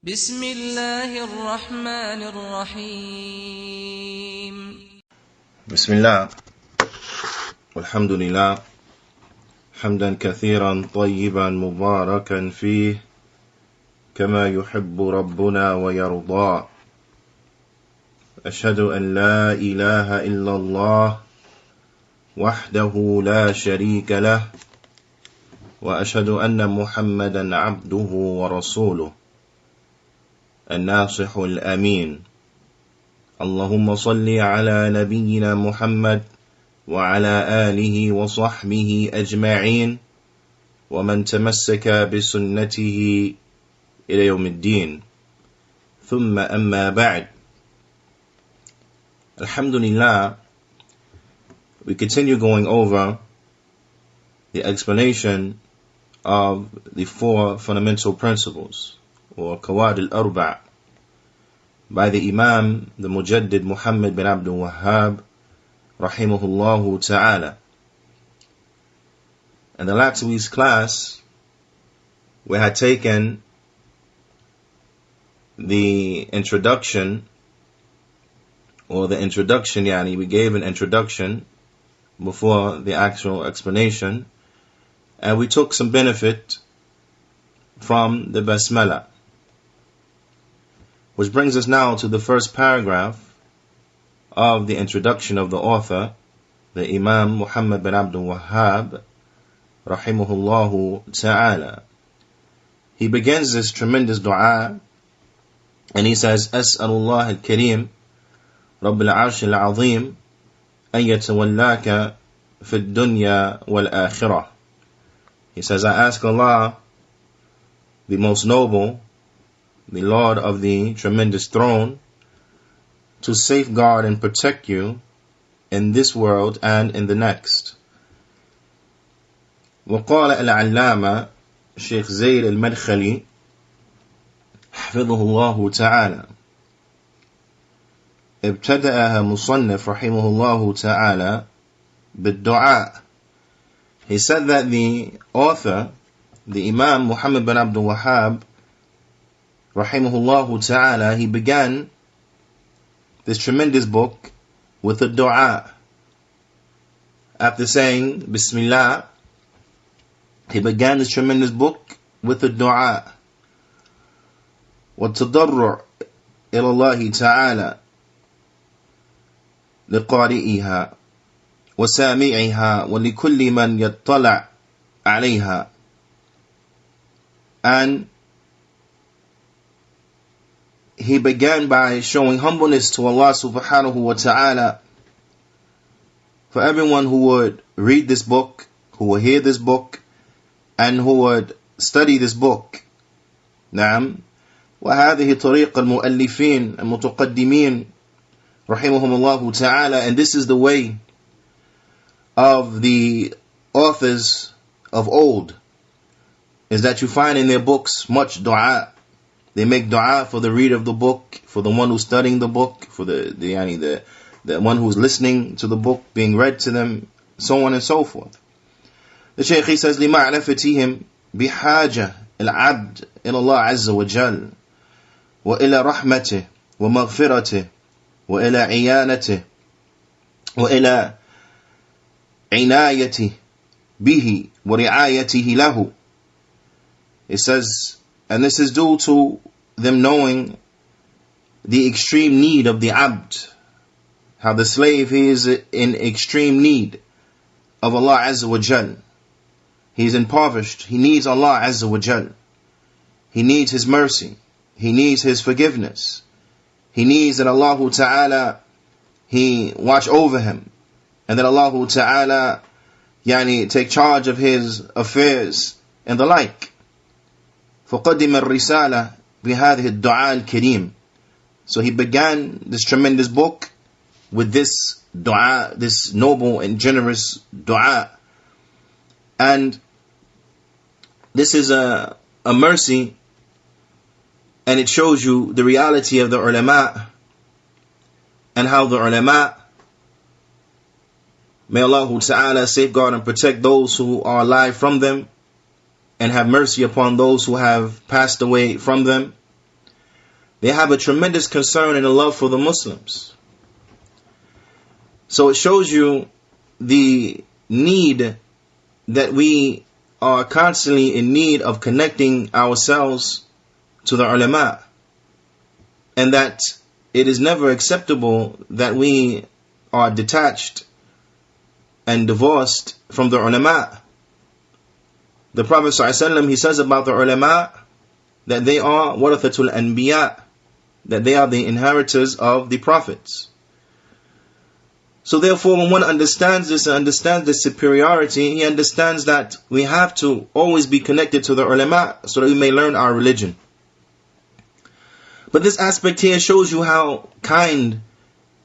بسم الله الرحمن الرحيم. بسم الله والحمد لله حمدا كثيرا طيبا مباركا فيه كما يحب ربنا ويرضى. أشهد أن لا إله إلا الله وحده لا شريك له وأشهد أن محمدا عبده ورسوله الناصح الأمين. اللهم صل على نبينا محمد وعلى آله وصحبه أجمعين ومن تمسك بسنته إلى يوم الدين. ثم أما بعد. Alhamdulillah, we continue going over the explanation of the four fundamental principles, or Qawaid al-Arba' by the Imam, the Mujaddid Muhammad bin Abdul Wahhab, rahimahullahu ta'ala. In the last week's class, we had taken the introduction, Juyaanee, we gave an introduction before the actual explanation, and we took some benefit from the Basmala. Which brings us now to the first paragraph of the introduction of the author, the Imam Muhammad bin Abdul Wahhab, rahimahullahu ta'ala. He begins this tremendous dua, and he says, As'alullah al-Kareem, Rabbil Arsh al-Azim, an yatawallaka fi dunya wal-akhirah. He says, I ask Allah, the most noble, the Lord of the tremendous throne, to safeguard and protect you in this world and in the next. وقال العلامة شيخ زيد المدخلي حفظه الله تعالى ابتدأها مصنف رحمه الله تعالى بالدعاء. He said that the author, the Imam Muhammad bin Abdul Wahhab, rahimahullahu ta'ala, he began this tremendous book with a dua. After saying Bismillah, he began this tremendous book with a dua. وَالتَّضَرُّعْ إِلَى اللَّهِ تَعَالَى لِقَارِئِهَا وَسَامِعِهَا وَلِكُلِّ مَنْ يَطَّلَعْ عَلَيْهَا. And he began by showing humbleness to Allah subhanahu wa ta'ala for everyone who would read this book, who would hear this book, and who would study this book. نعم. وهذه طريق المؤلفين المتقدمين رحمهم الله تعالى. And this is the way of the authors of old, is that you find in their books much dua. They make dua for the reader of the book, for the one who's studying the book, for the one who's listening to the book being read to them, so on and so forth. The Shaykh, he says, لِمَعْرَفَتِهِمْ بِحَاجَةِ الْعَبْدِ إِلَى اللَّهِ عَزَّ وَجَلَّ وَإِلَى رَحْمَتِهِ وَمَغْفِرَتِهِ وَإِلَى عِيَانَتِهِ وَإِلى عِنَايَتِهِ بِهِ وَرِعَايَتِهِ لَهُ. It says, and this is due to them knowing the extreme need of the abd, how the slave, he is in extreme need of Allah Azza wa Jal. He is impoverished. He needs Allah Azza wa Jal. He needs His mercy. He needs His forgiveness. He needs that Allah Ta'ala, He watch over him, and that Allah Ta'ala take charge of his affairs and the like. فقدم الرسالة بهذه الدعاء الكريم. So he began this tremendous book with this dua, this noble and generous dua. And this is a mercy, and it shows you the reality of the ulama, and how the ulama, may Allah Ta'ala safeguard and protect those who are alive from them, and have mercy upon those who have passed away from them. They have a tremendous concern and a love for the Muslims. So it shows you the need that we are constantly in need of connecting ourselves to the ulama, and that it is never acceptable that we are detached and divorced from the ulama. The Prophet ﷺ, he says about the ulama that they are warathatul anbiya, that they are the inheritors of the prophets. So therefore, when one understands this and understands the superiority, he understands that we have to always be connected to the ulama so that we may learn our religion. But this aspect here shows you how kind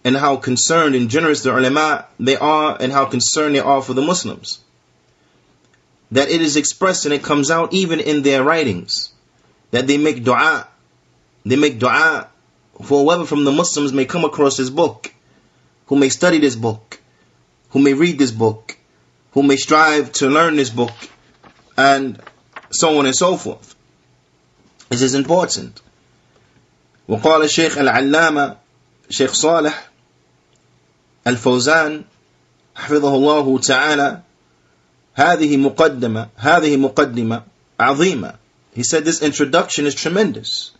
and how concerned and generous the ulama they are, and how concerned they are for the Muslims. That it is expressed and it comes out even in their writings, that they make dua. They make dua for whoever from the Muslims may come across this book, who may study this book, who may read this book, who may strive to learn this book, and so on and so forth. This is important. وقال الشيخ العلامة شيخ صالح الفوزان حفظه الله تعالى هذه مقدمة عظيمة. He said this introduction is tremendous.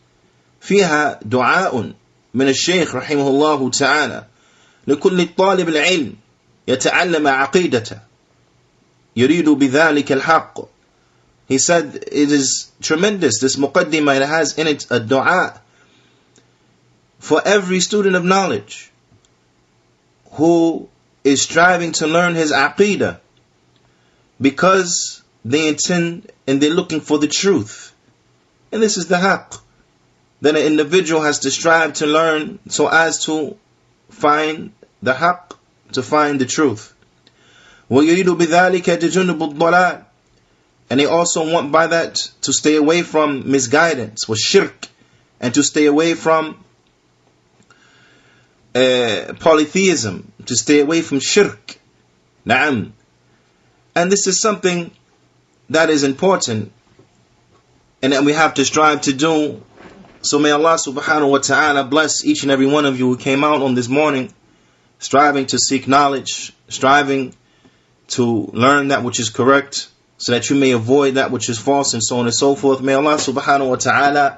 فيها دعاء من الشيخ رحمه الله تعالى لكل طالب العلم يتعلم عقيدته يريد بذلك الحق. He said it is tremendous, this muqaddimah, it has in it a dua for every student of knowledge who is striving to learn his aqidah, because they intend and they're looking for the truth. And this is the haqq, that an individual has to strive to learn so as to find the haqq, to find the truth. وَيُرِيدُ بِذَلِكَ تَجُنُّبُ الضَّلَالِ, and they also want by that to stay away from misguidance, was shirk, and to stay away from polytheism, to stay away from shirk. Na'am. And this is something that is important and that we have to strive to do. So may Allah subhanahu wa ta'ala bless each and every one of you who came out on this morning striving to seek knowledge, striving to learn that which is correct, so that you may avoid that which is false, and so on and so forth. May Allah subhanahu wa ta'ala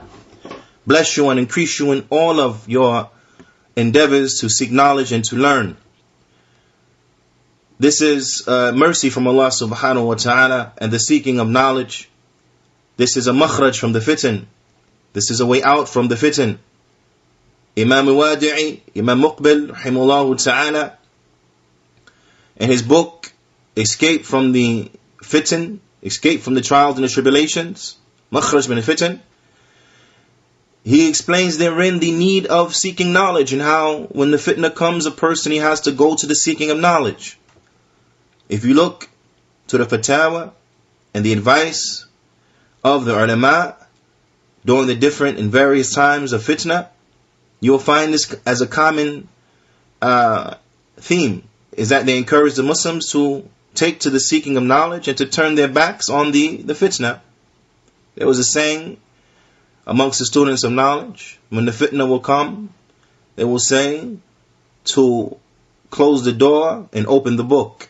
bless you and increase you in all of your endeavors to seek knowledge and to learn. This is mercy from Allah subhanahu wa ta'ala, and the seeking of knowledge. This is a makhraj from the fitan. This is a way out from the fitan. Imam Wadi'i, Imam Muqbil, rahimahullah ta'ala, in his book, Escape from the Fitan, Escape from the Trials and the Tribulations, Makhraj min al-Fitan, he explains therein the need of seeking knowledge, and how when the fitna comes, a person, he has to go to the seeking of knowledge. If you look to the fatwa and the advice of the ulama during the different and various times of fitna, you will find this as a common theme, is that they encourage the Muslims to take to the seeking of knowledge and to turn their backs on the fitna. There was a saying amongst the students of knowledge, when the fitna will come, they will say to close the door and open the book.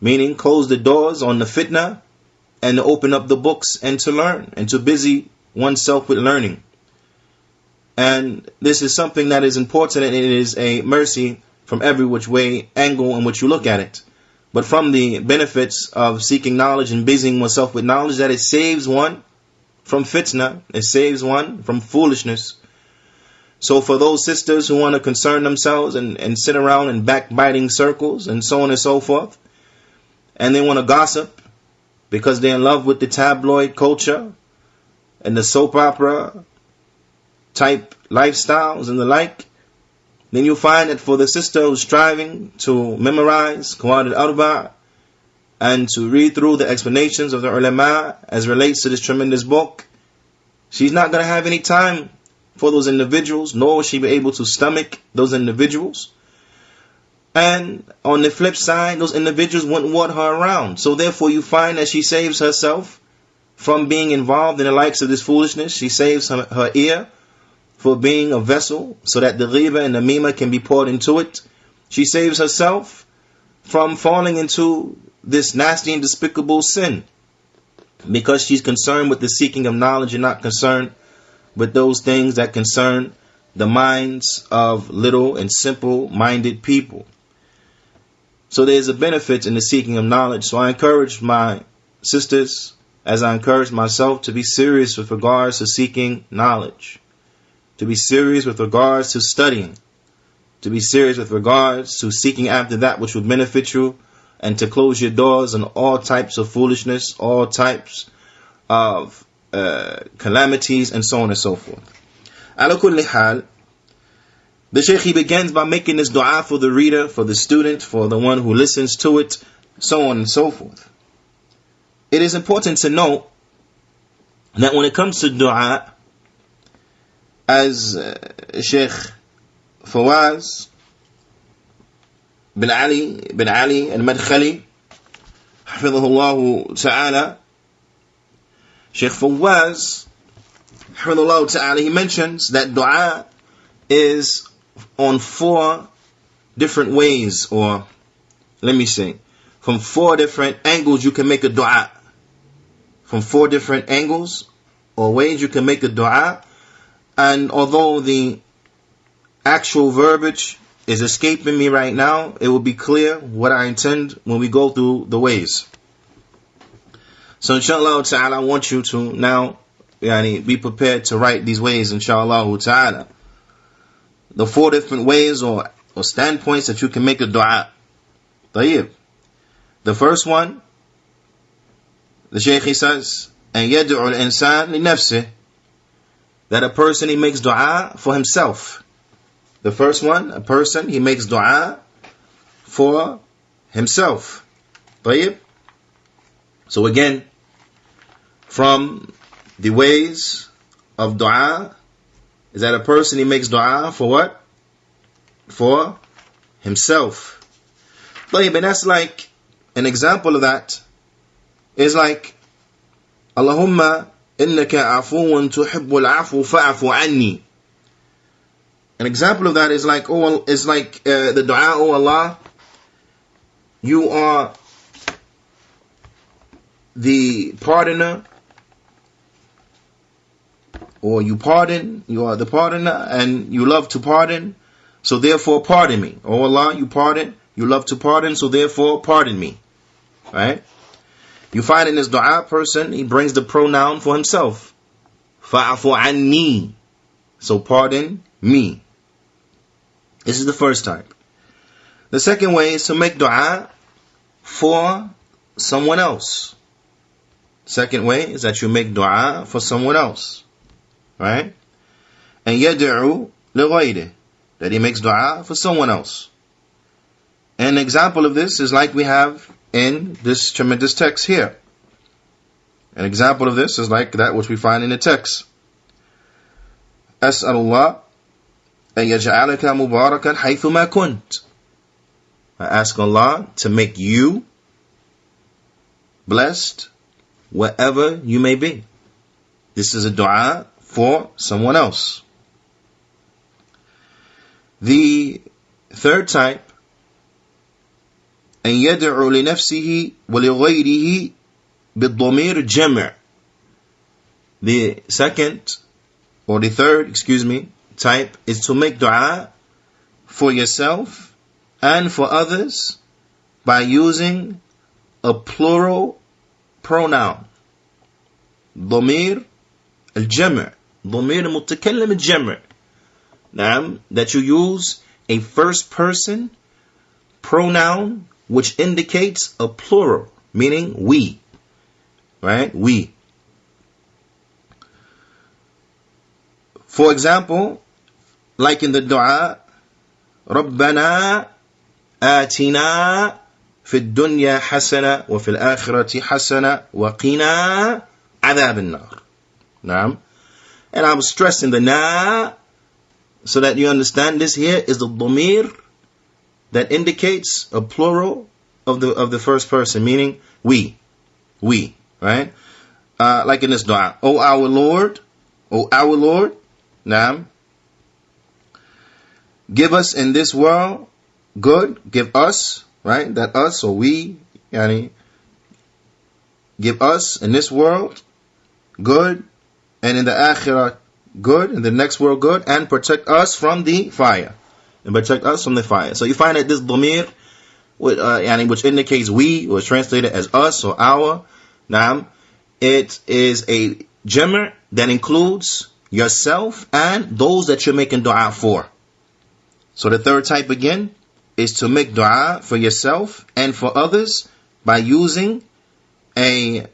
Meaning, close the doors on the fitna and to open up the books and to learn and to busy oneself with learning. And this is something that is important, and it is a mercy from every which way, angle in which you look at it. But from the benefits of seeking knowledge and busying oneself with knowledge, that it saves one from fitna, it saves one from foolishness. So for those sisters who want to concern themselves and sit around in backbiting circles and so on and so forth, and they want to gossip because they're in love with the tabloid culture and the soap opera type lifestyles and the like, then you find that for the sister who's striving to memorize Qur'an al-Arba' and to read through the explanations of the ulama as relates to this tremendous book, she's not going to have any time for those individuals, nor will she be able to stomach those individuals. And on the flip side, those individuals wouldn't want her around. So therefore you find that she saves herself from being involved in the likes of this foolishness. She saves her ear for being a vessel so that the ghiba and the namima can be poured into it. She saves herself from falling into this nasty and despicable sin because she's concerned with the seeking of knowledge and not concerned with those things that concern the minds of little and simple-minded people. So there's a benefit in the seeking of knowledge. So I encourage my sisters, as I encourage myself, to be serious with regards to seeking knowledge, to be serious with regards to studying, to be serious with regards to seeking after that which would benefit you, and to close your doors on all types of foolishness, all types of calamities, and so on and so forth. Ala kulli hal, the Shaykh, he begins by making this dua for the reader, for the student, for the one who listens to it, so on and so forth. It is important to note that when it comes to dua, as Shaykh Fawaz bin Ali al-Madkhali, hafidhahullah ta'ala, Shaykh Fawaz, hafidhahullah ta'ala, he mentions that dua is on 4 different ways, or let me say, from 4 different angles you can make a dua. From 4 different angles or ways you can make a dua. And although the actual verbiage is escaping me right now, it will be clear what I intend when we go through the ways. So inshallah ta'ala, I want you to now be prepared to write these ways, inshallah ta'ala. The 4 different ways or standpoints that you can make a dua. طيب. The first one, the Shaykh, he says, أن يدعو الإنسان لنفسه, that a person, he makes dua for himself. The first one, a person, he makes dua for himself. طيب. So again, from the ways of dua is that a person, he makes dua for what? For himself. طيب, and that's like, an example of that is like, Allahumma innaka afuun tuhibbul afu fa'afu anni. An example of that is like, the dua, oh Allah, you are the pardoner, or you are the pardoner, and you love to pardon, so therefore pardon me. Oh Allah, you pardon, you love to pardon, so therefore pardon me. Right? You find in this dua person, he brings the pronoun for himself. Fa'afu anni. So pardon me. This is the first type. The second way is to make dua for someone else. Second way is that you make dua for someone else. Right? And yad'u lighayrihi, that he makes dua for someone else. An example of this is like we have in this tremendous text here. An example of this is like that which we find in the text. As'alullah an yaj'alaka mubarakan haythuma kunt. I ask Allah to make you blessed wherever you may be. This is a dua for someone else. The third type, أن يدعو لنفسه ولغيره بالضمير الجمع. The second, or the third, type is to make dua for yourself and for others by using a plural pronoun. ضمير الجمع. ضمير المتكلم الجمع. نعم, that you use a first person pronoun which indicates a plural, meaning we. Right? We. For example, like in the dua, رَبَّنَا آتِنَا فِي الدُّنْيَا حَسَنَةً وَفِي الْآخِرَةِ حَسَنَةً وَقِنَا عَذَابَ النَّارِ. Naam. And I'm stressing the na, so that you understand this here is the dhamir that indicates a plural of the first person, meaning we, right? Like in this dua, O our Lord, naam, give us in this world good, give us, right? That us, or we, yani, give us in this world good, and in the akhirah good, in the next world good, and protect us from the fire. And protect us from the fire. So you find that this dhamir, which indicates we, or translated as us or our, it is a jamr that includes yourself and those that you're making dua for. So the third type again is to make dua for yourself and for others by using a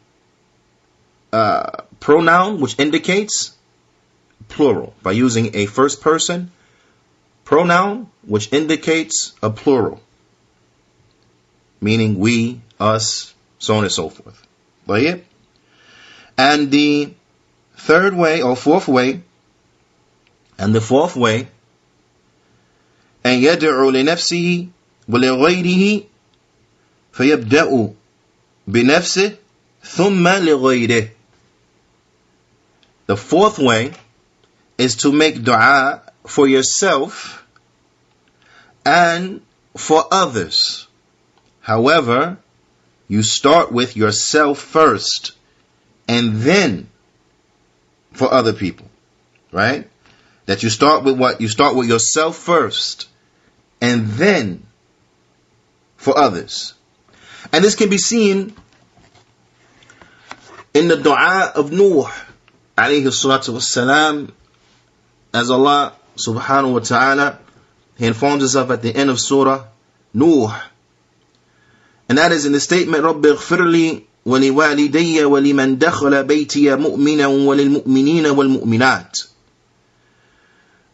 pronoun which indicates plural, by using a first person pronoun which indicates a plural, meaning we, us, so on and so forth. And the third way, or fourth way, and the fourth way, أن يدعو لنفسه ولغيره فيبدأ بنفسه ثم لغيره. The fourth way is to make dua for yourself and for others. However, you start with yourself first and then for other people, right? That you start with what? You start with yourself first and then for others. And this can be seen in the dua of Nuh alayhi salatu wassalam, as Allah subhanahu wa ta'ala, He informs us of at the end of Surah Nuh. And that is in the statement, رَبِّ اغْفِرْ لِي وَلِوَالِدَيَّ وَلِمَنْ دَخَلَ بَيْتِيَ مُؤْمِنًا وَلِلْمُؤْمِنِينَ وَالْمُؤْمِنَاتِ,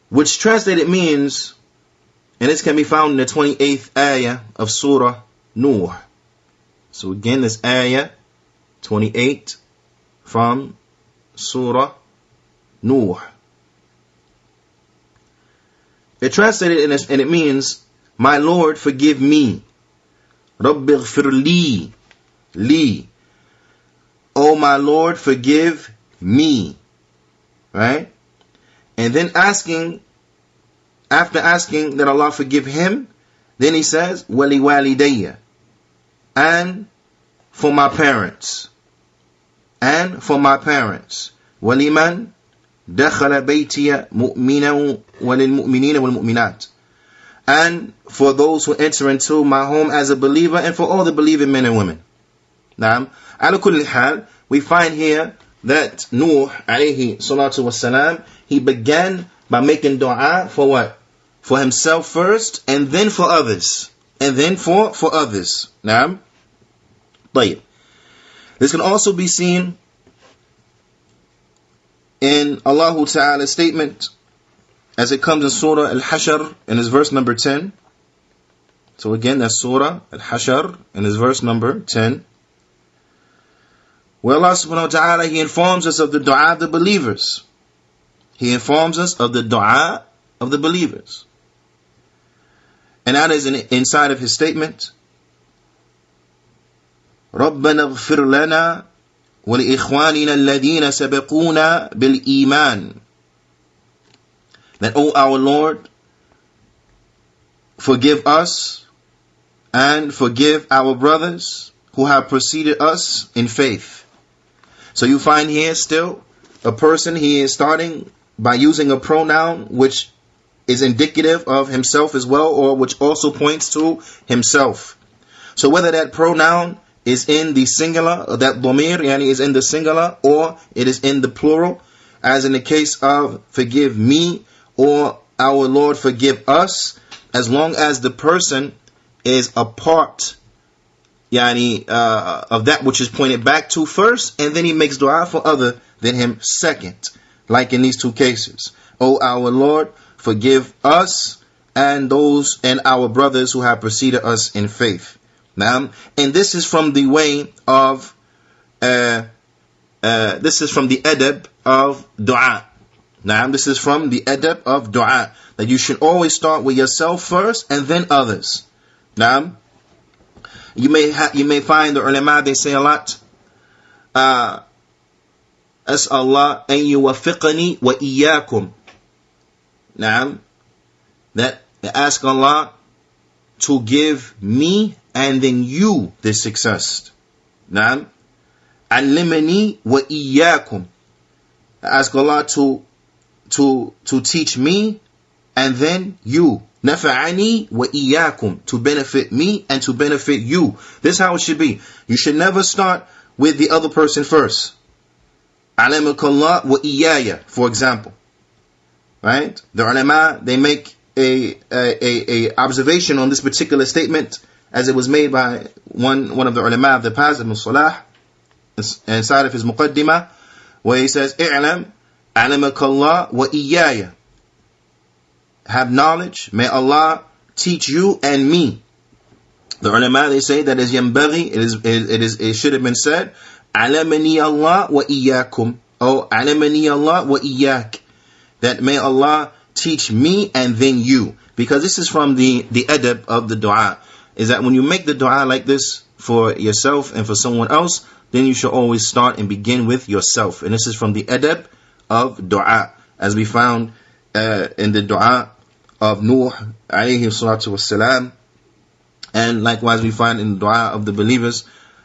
which translated means, and this can be found in the 28th ayah of Surah Nuh. So again, this ayah 28 from Surah Nuh. It translated in this, and it means, my Lord, forgive me. رَبِّ اغْفِرْ لِي, li. Oh my Lord, forgive me. Right? And then after asking that Allah forgive him, then he says, wali walidayya, and for my parents. And for my parents. وَلِمَنْ دَخَلَ بَيْتِيَ مُؤْمِنًا وَلِلْمُؤْمِنِينَ وَالْمُؤْمِنَاتِ, and for those who enter into my home as a believer, and for all the believing men and women. Now, ala kulli hal, we find here that Nuh alayhi salatu wassalam, he began by making dua for what? For himself first, and then for others. And then for others. Now, طيب. This can also be seen in Allah Ta'ala's statement as it comes in Surah Al-Hashr in his verse number 10. So again, that's Surah Al-Hashr in his verse number 10. Where Allah subhanahu wa ta'ala, He informs us of the dua of the believers. He informs us of the dua of the believers. And that is inside of His statement, رَبَّنَا اغْفِرْ لَنَا وَلِإِخْوَانِنَا الَّذِينَ سَبَقُونَا بِالْإِيمَانِ. That, O our Lord, forgive us and forgive our brothers who have preceded us in faith. So you find here still a person, he is starting by using a pronoun which is indicative of himself as well, or which also points to himself. So whether that pronoun is in the singular, or that dhamir yani is in the singular, or it is in the plural, as in the case of forgive me or our Lord forgive us, as long as the person is a part of that which is pointed back to first, and then he makes dua for other than him second, like in these two cases. O our Lord, forgive us and those and our brothers who have preceded us in faith. Now, and this is from the way of this is from the adab of dua. Now, this is from the adab of dua, that you should always start with yourself first and then others. Now, you may find the ulama, they say a lot, as Allah an yuwaffiqani wa iyyakum. Now, that ask Allah to give me and then you this success. Naam. Allimani wa iyyakum. Ask Allah to teach me and then you. Nafa'ani wa iyyakum. To benefit me and to benefit you. This is how it should be. You should never start with the other person first. Alamakallah wa iyaya, for example. Right? The ulama, they make a observation on this particular statement as it was made by one of the ulama of the past, Ibn Salah, inside of his muqaddimah, where he says, "I'lam alamakallah wa iyaya." Have knowledge, may Allah teach you and me. The ulama, they say that is yanbaghi, it should have been said, "Alamani Allah wa iyyakum," or "Alamani Allah wa iyyak," that may Allah teach me and then you. Because this is from the adab of the dua, is that when you make the dua like this for yourself and for someone else, then you should always start and begin with yourself. And this is from the adab of dua, as we found in the dua of Nuh alayhi salatu wassalam, and likewise we find in the dua of the believers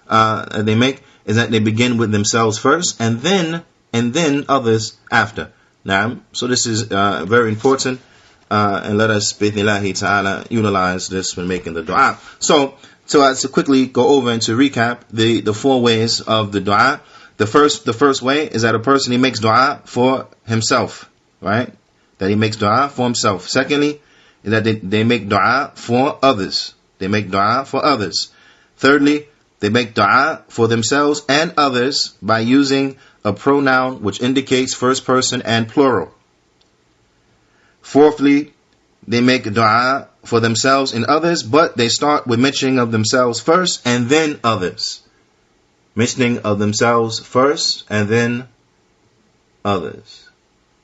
they make, is that they begin with themselves first and then others after. Naam. So this is very important, and let us bi'idhnillahi ta'ala utilize this when making the dua. So to quickly go over and to recap the four ways of the dua. The first way is that a person, he makes dua for himself, right? That he makes dua for himself. Secondly, is that they make dua for others. They make dua for others. Thirdly, they make dua for themselves and others by using a pronoun which indicates first person and plural. Fourthly, they make dua for themselves and others, but they start with mentioning of themselves first and then others. Mentioning of themselves first and then others.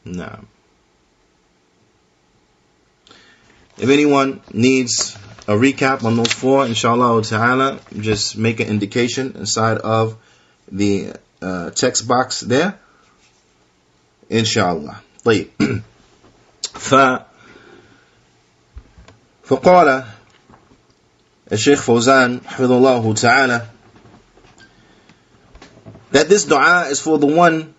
Now, if anyone needs a recap on those four, inshallah ta'ala, just make an indication inside of the text box there, inshallah. طيب. فقال الشيخ فوزان حفظه الله تعالى that this dua is for the one,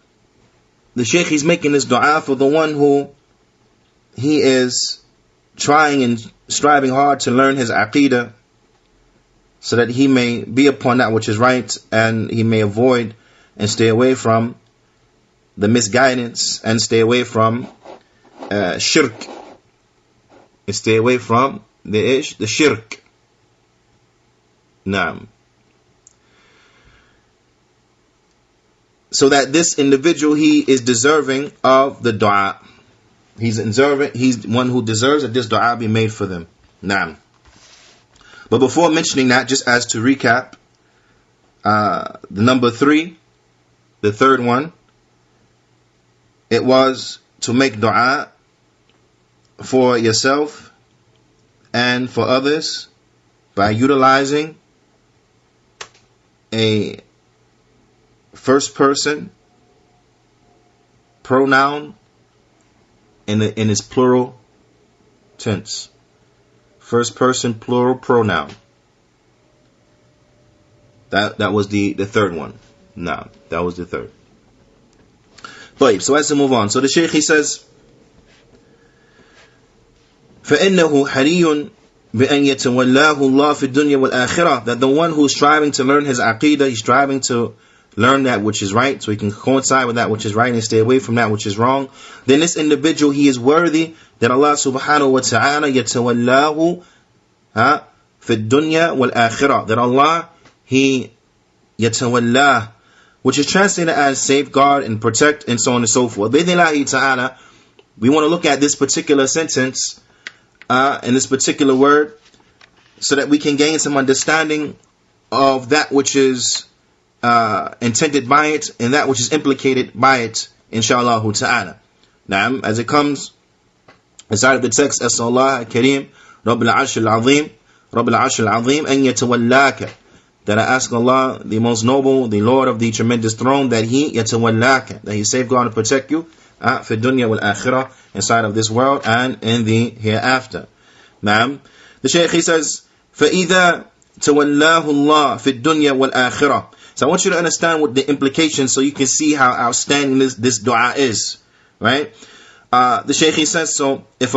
the Shaykh, he's making this dua for the one who he is trying and striving hard to learn his aqeedah, so that he may be upon that which is right and he may avoid and stay away from the misguidance and stay away from shirk, and stay away from the shirk. Naam. So that this individual, he is deserving of the dua. He's one who deserves that this dua be made for them. Naam. But before mentioning that, just as to recap, the number 3, the third one, it was to make dua for yourself and for others by utilizing a first person pronoun in its plural tense. First person plural pronoun. That was the third one. No, that was the third. But so as to move on. So the Shaykh, he says, فَإِنَّهُ حَرِيٌّ بِأَنْ يَتَوَلَّاهُ اللَّهُ فِي الدُّنْيَا وَالْآخِرَةِ, that the one who is striving to learn his aqeedah, he's striving to learn that which is right, so he can coincide with that which is right and stay away from that which is wrong, then this individual, he is worthy that Allah subhanahu wa ta'ala يَتَوَلَّاهُ فِي الدُّنْيا وَالْآخِرَةِ, that Allah, he يَتَوَلَّاهُ, which is translated as safeguard and protect and so on and so forth. Bidnillahi ta'ala, we want to look at this particular sentence and this particular word so that we can gain some understanding of that which is intended by it and that which is implicated by it, inshallah ta'ala. Now, as it comes inside of the text, As-Sallallahu Kareem, Rabb al-Arsh al-Azim, Rabb al-Arsh al-Azim, an yatawallaka, that I ask Allah, the most noble, the Lord of the tremendous throne, that he yatawallaka, that he safeguard and protect you fi dunya wal akhirah, inside of this world and in the hereafter. Naam. The Shaykh, he says, فَإِذَا تَوَلَّاهُ اللَّهُ فِي الدُّنْيَا وَالْآخِرَةِ. So I want you to understand what the implications, so you can see how outstanding this dua is. Right? The Shaykh, he says, so if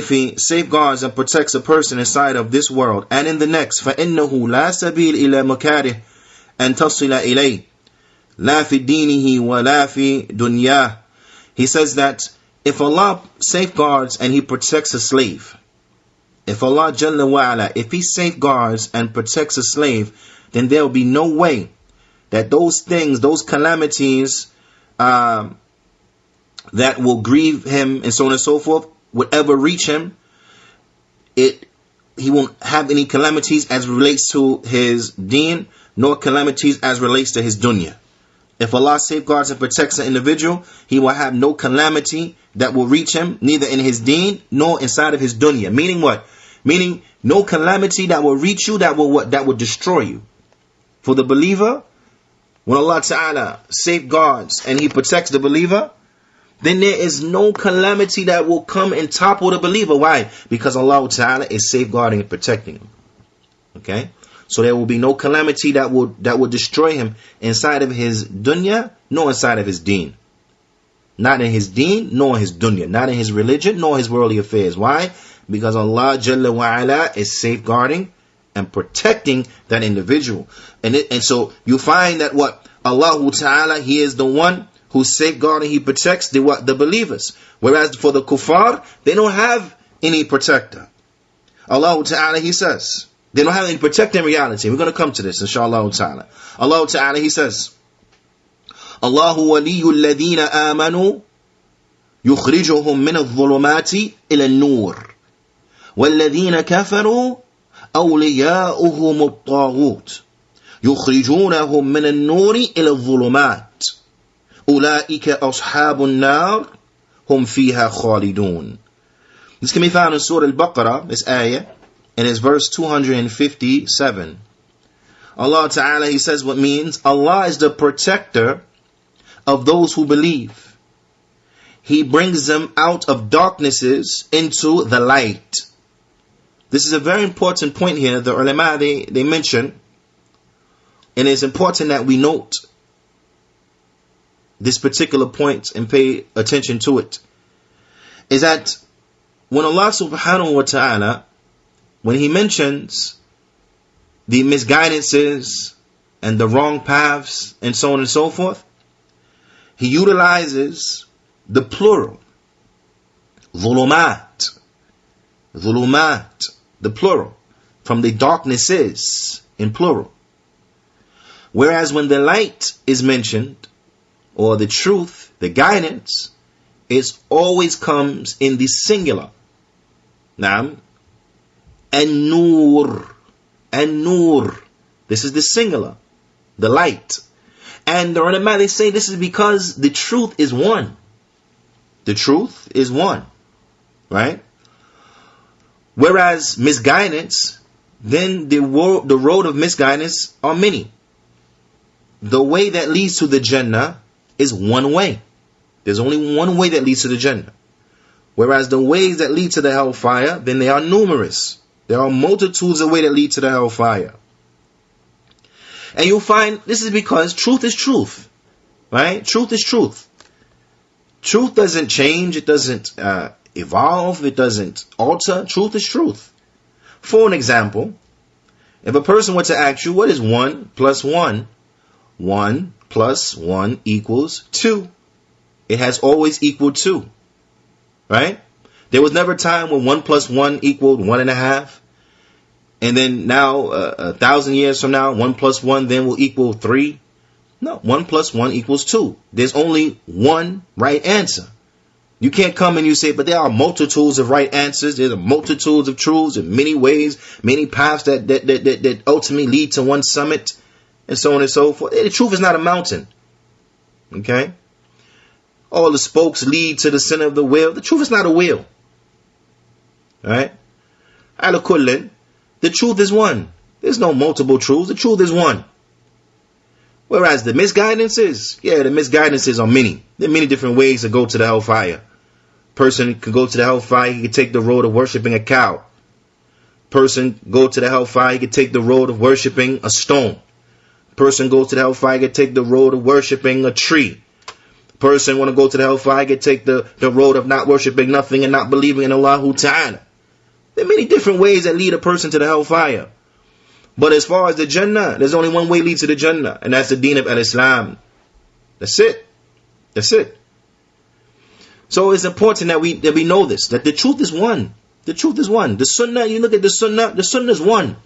He safeguards and protects a person inside of this world and in the next, فَإِنَّهُ لَا سَبِيلَ إِلَى مَكَارِهِ أَن تَصِلَ إِلَيْهِ لَا فِي دِينِهِ وَلَا فِي دُنْيَاهِ. He says that if Allah safeguards and He protects a slave, if Allah Jalla wa'ala, if He safeguards and protects a slave, then there will be no way that those things, those calamities that will grieve him and so on and so forth, would ever reach him. He won't have any calamities as relates to his deen, nor calamities as relates to his dunya. If Allah safeguards and protects an individual, he will have no calamity that will reach him, neither in his deen nor inside of his dunya. Meaning what? Meaning no calamity that will reach you that will what? That will destroy you. For the believer, when Allah Ta'ala safeguards and He protects the believer, then there is no calamity that will come and topple the believer. Why? Because Allah Ta'ala is safeguarding and protecting him. Okay? So there will be no calamity that will destroy him inside of his dunya, nor inside of his deen. Not in his deen, nor in his dunya. Not in his religion, nor his worldly affairs. Why? Because Allah Jalla wa'ala is safeguarding and protecting that individual. And so you find that what? Allah Ta'ala, He is the one who safeguards and He protects the believers. Whereas for the kuffar, they don't have any protector. Allah Ta'ala, He says, they don't have any protector in reality. We're going to come to this, inshallah Ta'ala. Allah Ta'ala, He says, Allahu waliyyu alladhina amanu yukhrijuhum min adh-dhulumati ila an-nur walladhina kafaru أولياؤهم الطاغوت يخرجونهم من النور إلى الظلمات أولئك أصحاب النار هم فيها خالدون. This can be found in Surah Al-Baqarah, this ayah, and it's verse 257. Allah Ta'ala, He says what means Allah is the protector of those who believe. He brings them out of darknesses into the light. This is a very important point here. The ulama, they mention, and it's important that we note this particular point and pay attention to it, is that when Allah subhanahu wa ta'ala, when He mentions the misguidances and the wrong paths and so on and so forth, He utilizes the plural, dhulumat, the plural, from the darknesses in plural. Whereas when the light is mentioned, or the truth, the guidance, it always comes in the singular. Naam. An-nur. This is the singular, the light. And the ulama, they say this is because the truth is one. The truth is one. Right? Whereas misguidance, then the road of misguidance are many. The way that leads to the Jannah is one way. There's only one way that leads to the Jannah. Whereas the ways that lead to the hellfire, then they are numerous. There are multitudes of ways that lead to the hellfire. And you'll find this is because truth is truth. Right? Truth is truth. Truth doesn't change. It doesn't evolve. It doesn't alter. Truth is truth. For an example, if a person were to ask you, what is 1 plus 1? 1 plus 1 equals 2. It has always equaled 2. Right? There was never a time when 1 plus 1 equaled 1.5. And then now, 1,000 years from now, 1 plus 1 then will equal 3. No, 1 plus 1 equals 2. There's only one right answer. You can't come and you say, but there are multitudes of right answers. There's a multitudes of truths in many ways, many paths that ultimately lead to one summit, and so on and so forth. The truth is not a mountain. Okay? All the spokes lead to the center of the wheel. The truth is not a wheel. Alright? Ala kullin, the truth is one. There's no multiple truths. The truth is one. Whereas the misguidances are many. There are many different ways to go to the hellfire. Person could go to the hellfire, he could take the road of worshipping a cow. Person go to the hellfire, he could take the road of worshipping a stone. Person goes to the hellfire, he could take the road of worshipping a tree. Person want to go to the hellfire, he could take the road of not worshipping nothing and not believing in Allah Ta'ala. There are many different ways that lead a person to the hellfire. But as far as the Jannah, there's only one way leads to the Jannah, and that's the deen of al-Islam. That's it. That's it. So it's important that we know this, that the truth is one. The truth is one. The Sunnah, you look at the Sunnah is one.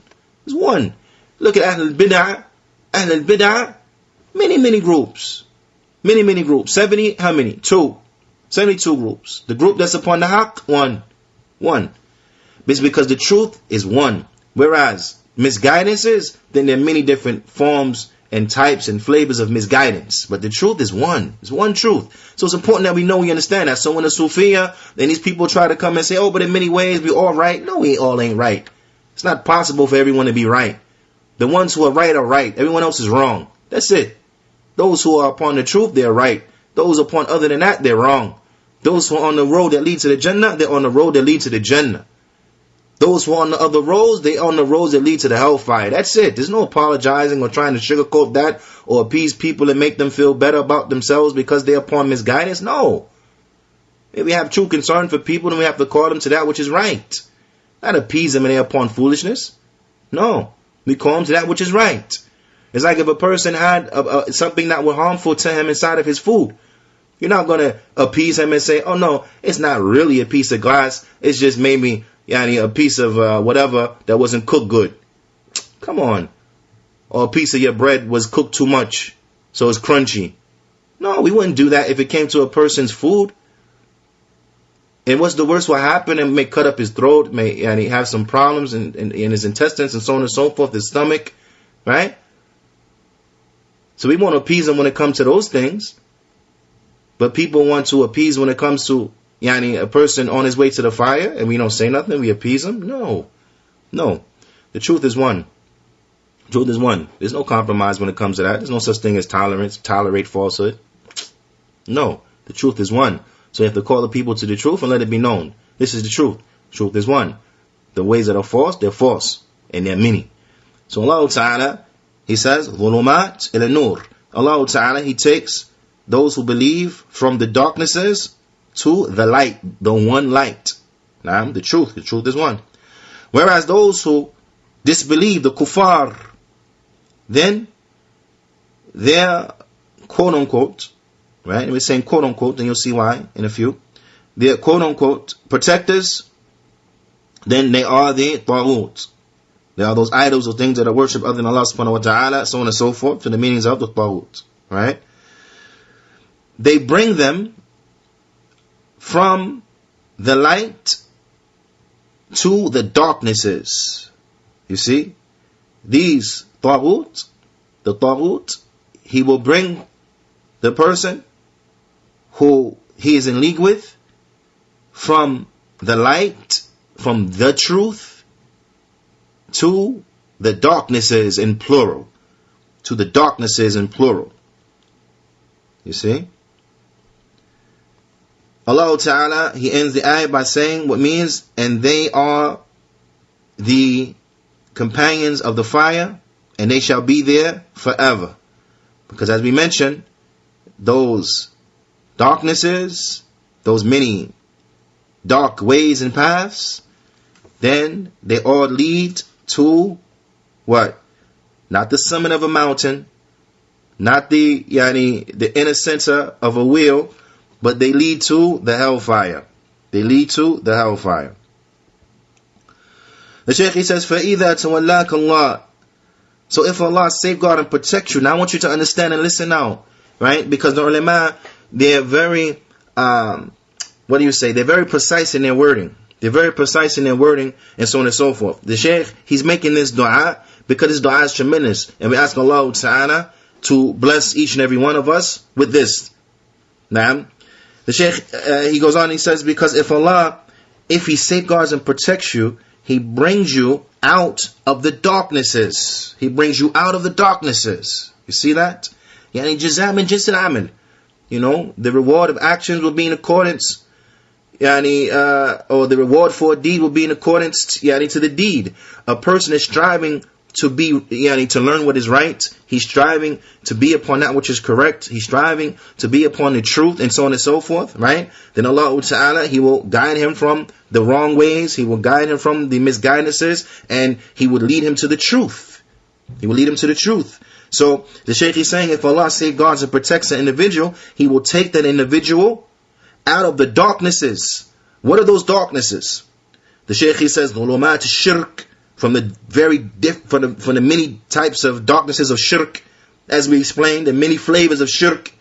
It's one. Look at Ahl al-Bid'ah. Ahl al-Bid'ah, many groups. Many groups. 70, how many? 2. 72 groups. The group that's upon the haqq, one. It's because the truth is one. Whereas misguidances, then there are many different forms and types and flavors of misguidance. But the truth is one. It's one truth. So it's important that we understand that. So when the Sufiya, then these people try to come and say, oh, but in many ways we all right. No, we all ain't right. It's not possible for everyone to be right. The ones who are right. Everyone else is wrong. That's it. Those who are upon the truth, they're right. Those upon other than that, they're wrong. Those who are on the road that lead to the Jannah, they're on the road that lead to the Jannah. Those who are on the other roads, they're on the roads that lead to the hellfire. That's it. There's no apologizing or trying to sugarcoat that or appease people and make them feel better about themselves because they're upon misguidance. No. If we have true concern for people, then we have to call them to that which is right. Not appease them and they're upon foolishness. No. We call them to that which is right. It's like if a person had something that was harmful to him inside of his food. You're not going to appease him and say, oh no, it's not really a piece of glass. It's just maybe a piece of whatever that wasn't cooked good. Come on. Or a piece of your bread was cooked too much, so it's crunchy. No, we wouldn't do that if it came to a person's food. And what's the worst what happened? It may cut up his throat, may have some problems in his intestines and so on and so forth, his stomach, right? So we want to appease them when it comes to those things. But people want to appease when it comes to a person on his way to the fire, and we don't say nothing, we appease him. No. The truth is one. Truth is one. There's no compromise when it comes to that. There's no such thing as tolerate falsehood. No. The truth is one. So you have to call the people to the truth and let it be known. This is the truth. Truth is one. The ways that are false, they're false. And they're many. So Allah Ta'ala, He says, ظُلُمَاتْ إِلَى nur. Allah Ta'ala, He takes those who believe from the darknesses to the light, the one light. Now, the truth is one. Whereas those who disbelieve, the kuffar, then they're quote unquote, right? And we're saying quote unquote, and you'll see why in a few. They're quote unquote protectors, then they are the taghut. They are those idols or things that are worshipped other than Allah subhanahu wa ta'ala, so on and so forth, to the meanings of the taghut, right? They bring them from the light to the darknesses. You see? These taghut, the taghut, he will bring the person who he is in league with from the light, from the truth, to the darknesses in plural. To the darknesses in plural. You see? Allah Ta'ala, He ends the ayah by saying what means, and they are the companions of the fire, and they shall be there forever. Because as we mentioned, those darknesses, those many dark ways and paths, then they all lead to what? Not the summit of a mountain, not the inner center of a wheel, but they lead to the hellfire. They lead to the hellfire. The Shaykh, he says, فَإِذَا تَوَلَّاكَ اللَّهِ. So if Allah safeguard and protect you, now I want you to understand and listen now, right? Because the ulama, they're very, they're very precise in their wording. They're very precise in their wording, and so on and so forth. The Shaykh, he's making this dua because this dua is tremendous. And we ask Allah Ta'ala to bless each and every one of us with this. Now, the Shaykh, he goes on, he says, because if He safeguards and protects you, He brings you out of the darknesses. He brings you out of the darknesses. You see that? Yani jazaa min jins al-amal. The reward of actions will be in accordance or the reward for a deed will be in accordance to the deed. A person is striving to be, to learn what is right. He's striving to be upon that which is correct. He's striving to be upon the truth, and so on and so forth, right? Then Allah Ta'ala, He will guide him from the wrong ways. He will guide him from the misguidances, and He would lead him to the truth. He will lead him to the truth. So the Shaykh is saying, if Allah safeguards and protects an individual, He will take that individual out of the darknesses. What are those darknesses? The Shaykh, he says, dhulumat shirk, from the from the many types of darknesses of shirk, as we explained, the many flavors of shirk.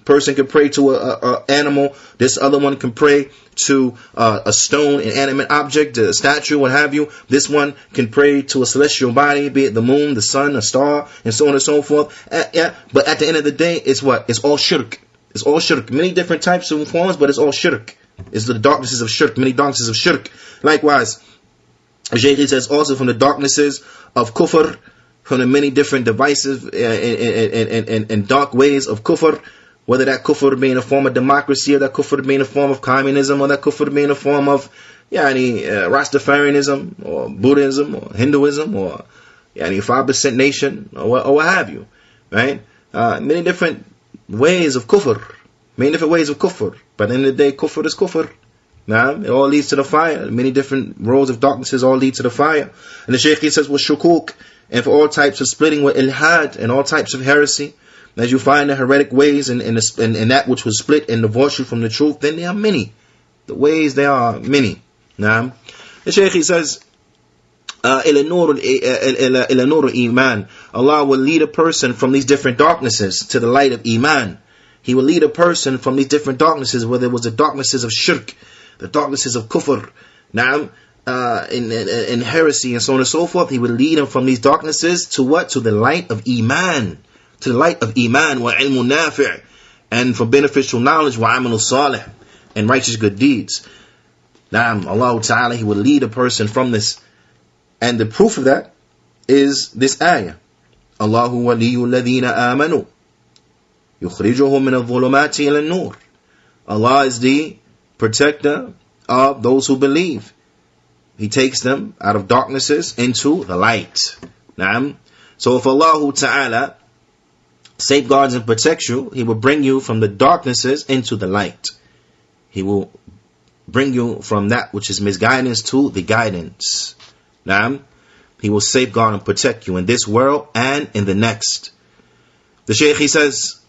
A person can pray to a animal. This other one can pray to a stone, an animate object, a statue, what have you. This one can pray to a celestial body, be it the moon, the sun, a star, and so on and so forth. But at the end of the day, it's what? It's all shirk. It's all shirk. Many different types of forms, but it's all shirk. It's the darknesses of shirk, many darknesses of shirk. Likewise, Shaykh says also from the darknesses of kufr, from the many different divisive and dark ways of kufr, whether that kufr be in a form of democracy, or that kufr be in a form of communism, or that kufr be in a form of Rastafarianism, or Buddhism, or Hinduism, or 5% nation, or what have you, right? Many different ways of kufr, many different ways of kufr. But at the end of the day, kufr is kufr. It all leads to the fire. Many different roads of darknesses all lead to the fire. And the Shaykh, he says, with shukuk, and for all types of splitting, with ilhad, and all types of heresy, as you find the heretic ways and that which was split and divorce you from the truth, then there are many. The ways, there are many. The Shaykh, he says, ila nur iman. Allah will lead a person from these different darknesses to the light of iman. He will lead a person from these different darknesses, whether it was the darknesses of shirk, the darknesses of kufr, in heresy, and so on and so forth. He will lead him from these darknesses to what? To the light of iman. To the light of iman, wa ilmun nafi', and for beneficial knowledge, wa amalu salih, and righteous good deeds. Allah Ta'ala, He will lead a person from this. And the proof of that is this ayah. Allahu waliyyu alladhina amanu, yukhrijuhum min adh-dhulumati ila an-nur. Allah is the protector of those who believe. He takes them out of darknesses into the light. So if Allah Ta'ala safeguards and protects you, He will bring you from the darknesses into the light. He will bring you from that which is misguidance to the guidance. He will safeguard and protect you in this world and in the next. The Shaykh, he says,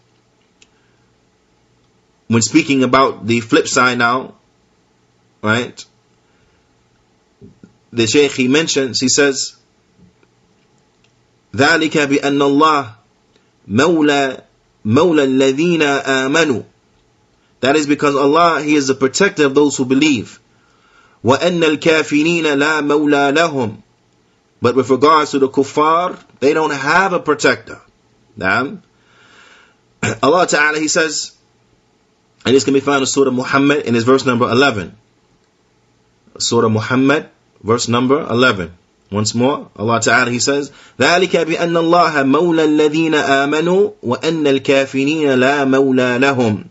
when speaking about the flip side now, right? The Shaykh, he mentions, he says, ذَلِكَ بِأَنَّ اللَّهِ مَوْلَى الَّذِينَ آمَنُوا. That is because Allah, He is the protector of those who believe. وَأَنَّ الْكَافِرِينَ لَا مَوْلَى لَهُمْ. But with regards to the kuffar, they don't have a protector. Allah Ta'ala, He says, and this can be found in Surah Muhammad in his verse number 11. Surah Muhammad, verse number 11. Once more, Allah Ta'ala, He says, ذَلِكَ بِأَنَّ اللَّهَ مَوْلَى الَّذِينَ آمَنُوا وَأَنَّ الْكَافِرِينَ لَا مَوْلَى لَهُمْ.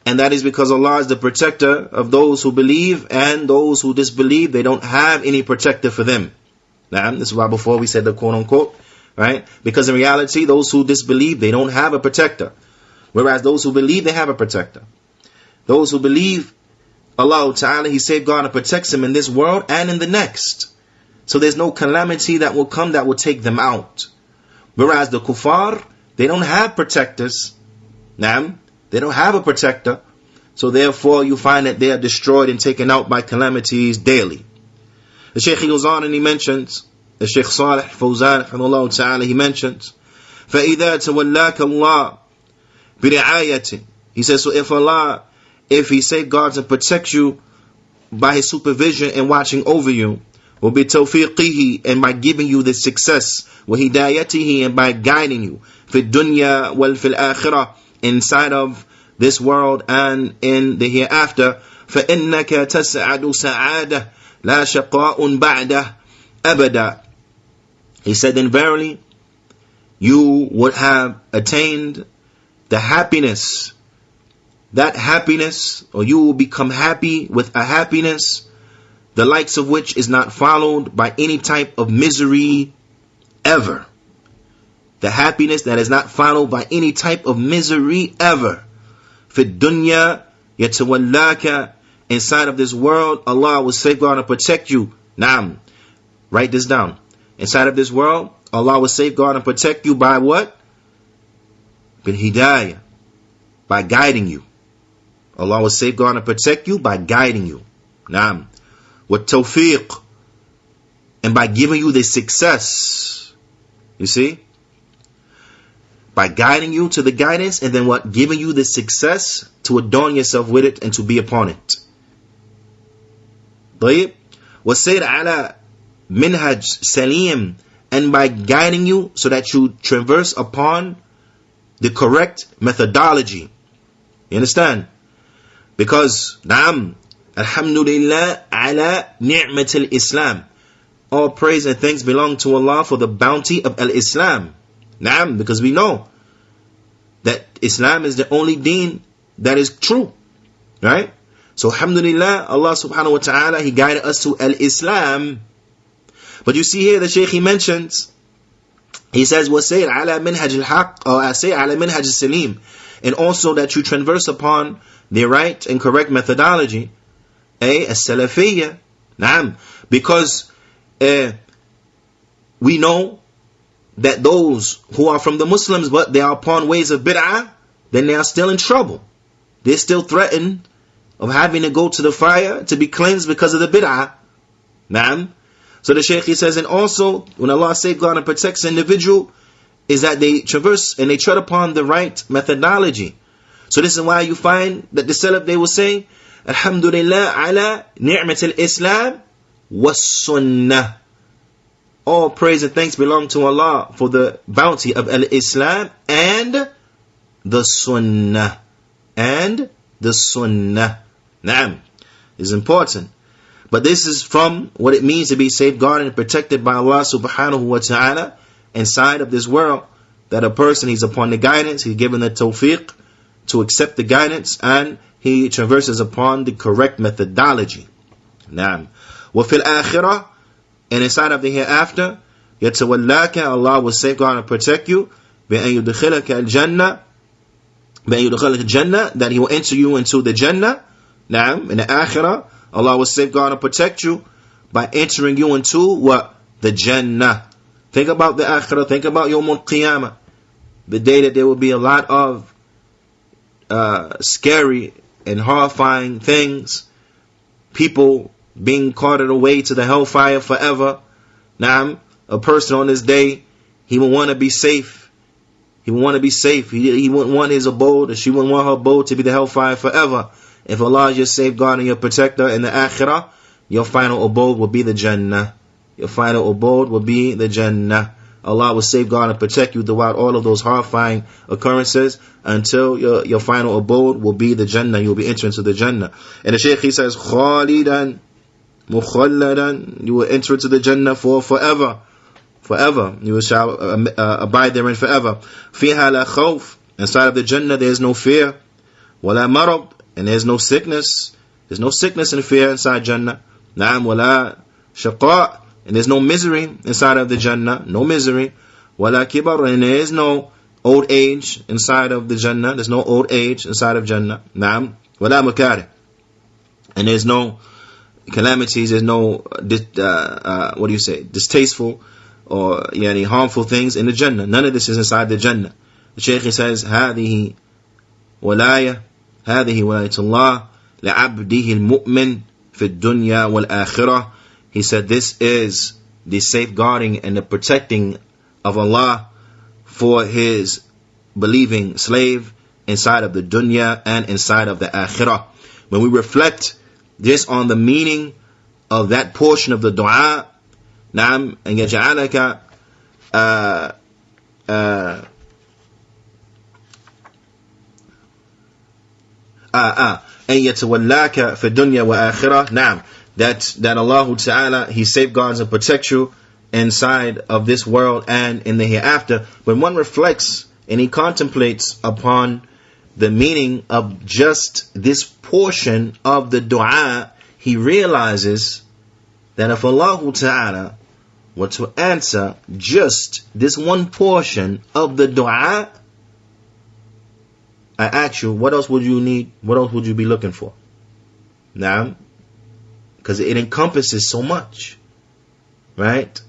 And that is because Allah is the protector of those who believe, and those who disbelieve, they don't have any protector for them. This is why before we said the quote unquote, right? Because in reality, those who disbelieve, they don't have a protector. Whereas those who believe, they have a protector. Those who believe, Allah Ta'ala, He safeguards and protects them in this world and in the next. So there's no calamity that will come that will take them out. Whereas the kuffar, they don't have protectors. They don't have a protector. So therefore you find that they are destroyed and taken out by calamities daily. The Shaykh, he goes on and he mentions, the Shaykh Salih Fawzan, Ta'ala, he mentions, فَإِذَا تَوَلَّاكَ اللَّهِ بِرِعَايَةٍ. He says, so if He safeguards and protects you by His supervision and watching over you, وَبِتَوْفِيقِهِ, and by giving you the success, وَهِدَايَتِهِ, and by guiding you, فِي الدُّنْيَا وَفِي الْآخِرَةِ, inside of this world and in the hereafter, فَإِنَّكَ تَسْعَدُ سَعَادَةً لَا شَقَاءٌ بَعْدَهُ أَبَدًا. He said, then verily you would have attained the happiness that happiness, or you will become happy with a happiness the likes of which is not followed by any type of misery ever. The happiness that is not followed by any type of misery ever. Fi dunya yatawallaka, inside of this world, Allah will safeguard and protect you. Naam. Write this down. Inside of this world, Allah will safeguard and protect you by what? Bil hidayah. By guiding you. Allah will safeguard and protect you by guiding you. Naam. With tawfiq. And by giving you the success. You see? By guiding you to the guidance, and then what? Giving you the success to adorn yourself with it and to be upon it. طيب. وَسَيْرَ عَلَى minhaj Salaam, and by guiding you so that you traverse upon the correct methodology. You understand? Because Naam, Alhamdulillah ala ni'mat al-Islam. All praise and thanks belong to Allah for the bounty of al-Islam. Naam, because we know that Islam is the only deen that is true. Right? So alhamdulillah, Allah subhanahu wa ta'ala, He guided us to al-Islam. But you see here the Shaykh, he mentions, he says, وَسَيْرْ عَلَى مِنْهَجِ الْحَقِّ, or سَيْرْ عَلَى مِنْهَجِ السَّلِيمِ, and also that you traverse upon the right and correct methodology, as-Salafiyya. Naam. Because we know that those who are from the Muslims, but they are upon ways of bid'ah, then they are still in trouble. They're still threatened of having to go to the fire to be cleansed because of the bid'ah. Naam. So the Shaykh, he says, and also when Allah safeguards and protects the individual, is that they traverse and they tread upon the right methodology. So this is why you find that the Salaf, they will say, Alhamdulillah ala ni'mat al-Islam was-sunnah. All praise and thanks belong to Allah for the bounty of al-Islam and the Sunnah. And the Sunnah. Naam. It's important. But this is from what it means to be safeguarded and protected by Allah subhanahu wa ta'ala inside of this world. That a person, he's upon the guidance, he's given the tawfiq to accept the guidance, and he traverses upon the correct methodology. Naam. وَفِي الْآخِرَةِ, and inside of the hereafter, يَتَوَلَّاكَ, Allah will safeguard and protect you, بِأَن يُدْخِلَكَ الْجَنَّةِ, بِأَن يُدْخِلَكَ الْجَنَّةِ, that He will enter you into the Jannah. Naam. In the Akhirah, Allah will safeguard and protect you by entering you into what? The Jannah. Think about the Akhirah. Think about Yawm al-Qiyamah. The day that there will be a lot of scary and horrifying things. People being carted away to the hellfire forever. Now, a person on this day, he will want to be safe. He will want to be safe. He wouldn't want his abode, or she wouldn't want her abode to be the hellfire forever. If Allah is your safeguard and your protector in the Akhirah, your final abode will be the Jannah. Your final abode will be the Jannah. Allah will safeguard and protect you throughout all of those horrifying occurrences until your final abode will be the Jannah. You'll be entering into the Jannah. And the Shaykh, he says, Khalidan, Mukhalladan, you will enter into the Jannah for forever. Forever. You shall abide therein forever. Fiha la khawf, inside of the Jannah there is no fear. Wala marad, and there's no sickness. There's no sickness and fear inside Jannah. Naam, wala shaqa, and there's no misery inside of the Jannah. No misery. Wala kibar, and there is no old age inside of the Jannah. There's no old age inside of Jannah. Naam. Wala makari, and there's no calamities. There's no distasteful or any harmful things in the Jannah. None of this is inside the Jannah. The Shaykh says, هذه ولاية ولاية الله لعبده المؤمن في الدنيا والآخرة. He said, this is the safeguarding and the protecting of Allah for His believing slave inside of the dunya and inside of the akhirah. When we reflect just on the meaning of that portion of the dua, نعم, أن يجعلك أن يتولاك في الدنيا وآخرة. نعم, that Allah Ta'ala, He safeguards and protects you inside of this world and in the hereafter. When one reflects and he contemplates upon the meaning of just this portion of the dua, he realizes that if Allah Ta'ala were to answer just this one portion of the dua, I ask you, what else would you need? What else would you be looking for? Now, because it encompasses so much, right?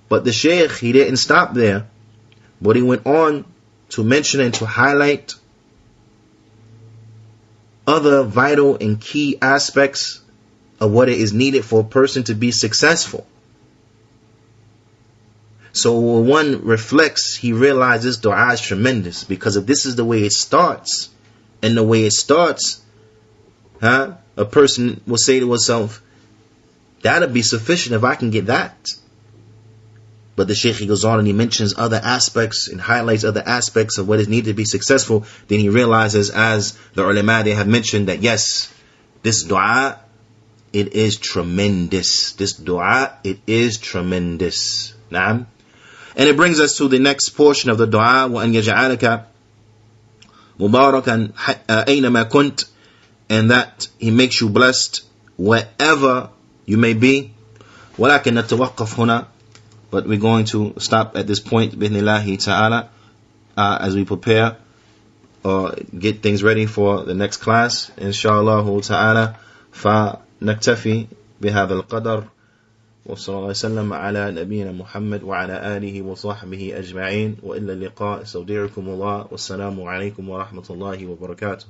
But the Shaykh, he didn't stop there, but he went on to mention and to highlight other vital and key aspects of what it is needed for a person to be successful. So when one reflects, he realizes dua is tremendous, because if this is the way it starts, and the way it starts, a person will say to himself, that'll be sufficient if I can get that. But the Shaykh, he goes on and he mentions other aspects and highlights other aspects of what is needed to be successful. Then he realizes, as the ulama, they have mentioned, that yes, this dua, it is tremendous. This dua, it is tremendous. Naam. And it brings us to the next portion of the dua, وَأَنْ يَجْعَلَكَ مُبَارَكًا أَيْنَمَا كُنْتَ, and that he makes you blessed wherever you may be. وَلَكِنْ نَتَوَقَّفْ هُنَا, but we're going to stop at this point, بِإِذْنِ ta'ala, as we prepare or get things ready for the next class, inshallah ta'ala. فَنَكْتَفِي بِهَذَا الْقَدَرِ, وصلى الله وسلم على نبينا محمد وعلى آله وصحبه أجمعين، وإلا اللقاء، استودعكم الله، والسلام عليكم ورحمة الله وبركاته.